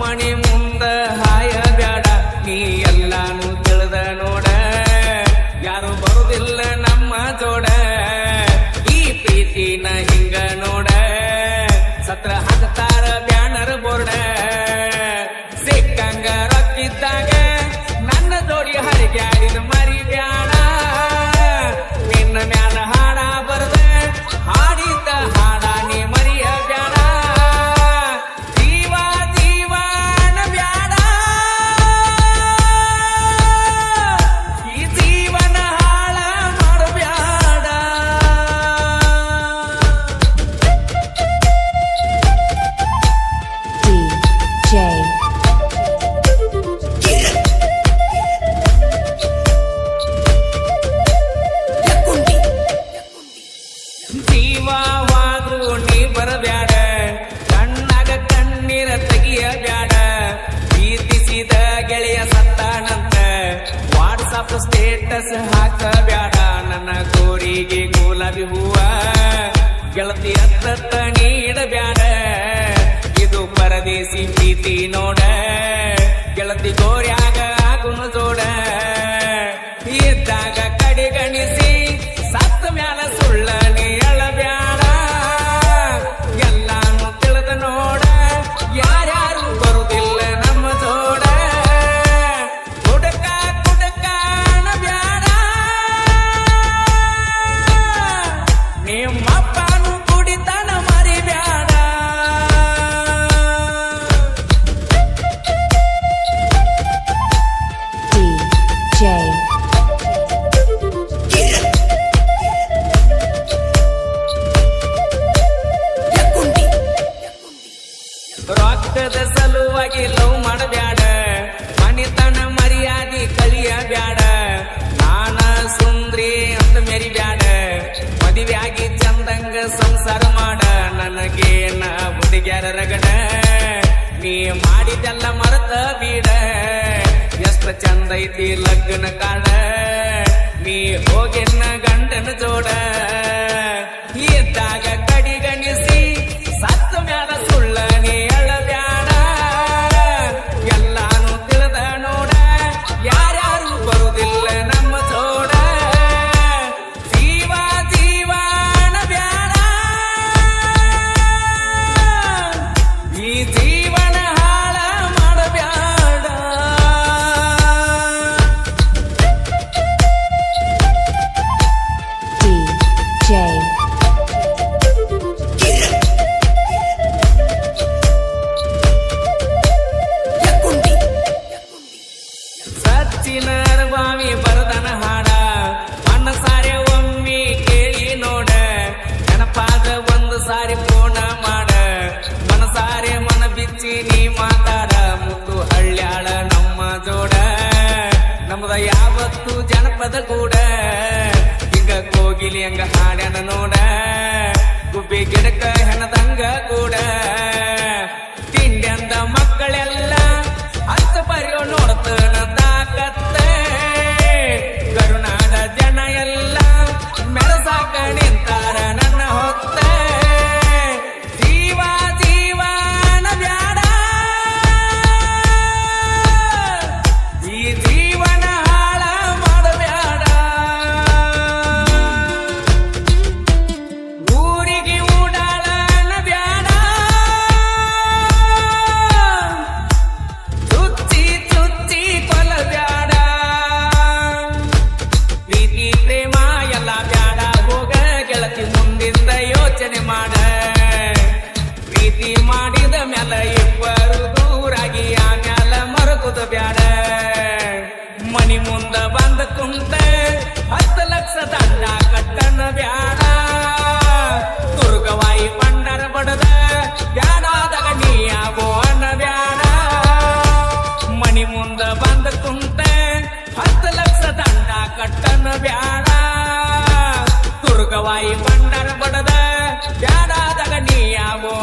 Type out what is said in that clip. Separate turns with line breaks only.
ಮಣಿ ಮುಂದ ಹಾಯ ಬ್ಯಾಡ ನೀ ಎಲ್ಲಾನು ತಿಳಿದ ನೋಡ ಯಾರು ಬರುದಿಲ್ಲ ನಮ್ಮ ಜೋಡ ಈ ಪ್ರೀತಿನ ಹಿಂಗ ನೋಡ ಸತ್ರ ಹಾಕ್ತಾರ ಬ್ಯಾನರ್ ಬೋರ್ಡ ಸಿಕ್ಕಂಗ ರೊಕ್ಕಿದ್ದಾಗ ನನ್ನ ಜೋಡಿ ಹರಿಗ್ಯಾಡಿನ ಮರಿ ಬ್ಯಾಡ ನಿನ್ನ ಮ್ಯಾಲ ಹಾಡ ಬರದ ಹಾಡಿದ್ದ ಹಾಡ ನೀ ಮರಿಯ ಬ್ಯಾಡ ಜೀವ ಜೀವನ ಬ್ಯಾಡ ಈ ಜೀವನ ಹಾಳ ಮಾಡಬ್ಯಾಡ ಜೀವವಾದ್ರು ನೀ ಬರಬ್ಯಾಡ ಕಣ್ಣಾಗ ಕಣ್ಣೀರ ತೆಗಿಯ ಬ್ಯಾಡ ಪ್ರೀತಿಸಿದ ಗೆಳೆಯ ಸತ್ತಾನಂತ ವಾಟ್ಸಪ್ ಸ್ಟೇಟಸ್ ಹಾಕ ಬ್ಯಾಡ ನನ್ನ ಗೋರಿಗೆ ಗುಲಾಬಿ ಹೂವ ಗೆಳತಿ ಹತ್ತ ನೀಡಬ್ಯಾಡ ಇದು ಪರದೇಸಿ ಪ್ರೀತಿ ನೋಡ ಗೆಳತಿ ಗೋರ್ಯಾಗ ಆಗುನು ಜೋಡ ಇದ್ದಾಗ ಕಡೆಗಣಿಸಿ ಸತ್ತ ಮ್ಯಾಲ ಸುಳ್ಳ ನೀ ಅಳಬ್ಯಾಡ ಎಲ್ಲಾನು ತಿಳಿದ ನೋಡ ಯಾರ್ಯಾರು ಬರುದಿಲ್ಲ ನಮ್ಮ ಜೋಡ ಕುಡಕ ಕುಡಕಾನ ಬ್ಯಾಡ ನಿಮ್ಮಪ್ಪನು ಕುಡಿತನ ಮರಿಬ್ಯಾಡ ರೊಕ್ಕದ ಸಲುವಾಗಿ ಲವ್ ಮಾಡಬ್ಯಾಡ ಮನಿತನ ಮರ್ಯಾದಿ ಕಲಿಯ ಬ್ಯಾಡ ನಾನ ಸುಂದ್ರಿ ಅಂತ ಮೆರಿಬ್ಯಾಡ ಮದುವೆಯಾಗಿ ಚಂದಂಗ ಸಂಸಾರ ಮಾಡ ನನಗೇನ ಹುಡುಗ್ಯಾರ ರಗಡ ನೀ ಮಾಡಿದೆಲ್ಲ ಮರೆತ ಬೀಡ ಎಷ್ಟ ಚಂದ ಐತಿ ಲಗ್ನ ಕಾಡ ನೀ ಹೋಗಿನ ಗಂಡನ ಜೋಡ ಇದ್ದಾಗ ಕಡಿಗಣಿಸಿ ಸತ್ತ ಮ್ಯಾಲ ಸುಳ್ಳ ನೀ ಅಳಬ್ಯಾಡ ಎಲ್ಲಾನು ತಿಳಿದ ನೋಡ ಯಾರ್ಯಾರು ಬರುದಿಲ್ಲ ನಮ್ಮ ಜೋಡ ಜೀವ ಜೀವನ ಬ್ಯಾಡ ಈ ಜೀವನ ಹಾಳ ಮಾಡಬ್ಯಾಡ ಸಚ್ಚಿನರ ಬಾವಿ ಬರದನ ಹಾಡ ಮನಸಾರೆ ಒಮ್ಮಿ ಕೇಳಿ ನೋಡ ನೆನಪಾದ ಒಂದು ಸಾರಿ ಫೋನ ಮಾಡ ಮನಸಾರೆ ಮನ ಬಿಚ್ಚಿ ನೀ ಮಾತಾಡ ಮುತ್ತು ಹಳ್ಳ್ಯಾಳ ನಮ್ಮ ಜೋಡ ನಮ್ದ ಯಾವತ್ತು ಜನಪದ ಕೂಡ ಹಿಂಗ ಕೋಗಿಲಿ ಹಂಗ ಹಾಡ್ಯಾನ ನೋಡ ಗುಬ್ಬಿ ಗಿಡಕ ಹೆಣದಂಗ ಕೂಡ ತಿಂಡ್ಯಂದ ಮಕ್ಕಳೆಲ್ಲ ಹತ್ತು ಬರೆಯೋ ನೋಡ್ತನ ತಾಕತ್ತೆ ಕರುನಾಡ ಜನ ಎಲ್ಲ ಮೆರಸಾಕ ನಿಂತಾರ ನನ್ನ ಹೊತ್ತೆ ಜೀವ ಜೀವನ ಬ್ಯಾಡ ಈ ಜೀವನ ಹಾಳ ಮಾಡಬ್ಯಾಡ ಊರಿಗೆ ಊಡಾಳನ ಬ್ಯಾಡ ಚುಚ್ಚಿ ಚುಚ್ಚಿ ಕೊಲಬ್ಯಾಡ ಪ್ರೀತಿ ಪ್ರೇಮ ಎಲ್ಲ ಬ್ಯಾಡ ಹೋಗ ಗೆಳತಿ ಮುಂದಿಂದ ಯೋಚನೆ ಮಾಡ ಪ್ರೀತಿ ಮಾಡಿದ ಮ್ಯಾಲ ಇಬ್ಬರು ದೂರಾಗಿ ಆಮ್ಯಾಲ ಮರಗುದ ಬ್ಯಾಡ ಮನಿ ಮುಂದ ಬಂದ ಕುಂತ 10 ಲಕ್ಷ ದಂಡ ಕಟ್ಟನ ಬ್ಯಾಡ ದುರ್ಗವಾಯಿ ಬಂಡರ ಬಡದ ಬ್ಯಾಡಾದಾಗ ನೀ ಆಗೋ ಅನ್ನ ಬ್ಯಾಡ ಮನಿ ಮುಂದ ಬಂದ ಕುಂತ 10 ಲಕ್ಷ ದಂಡ ಕಟ್ಟನ ಬ್ಯಾಡ ದುರ್ಗವಾಯಿ ಬಂಡರ ಬಡದ ಬ್ಯಾಡಾದಾಗ ನೀ ಆಗೋ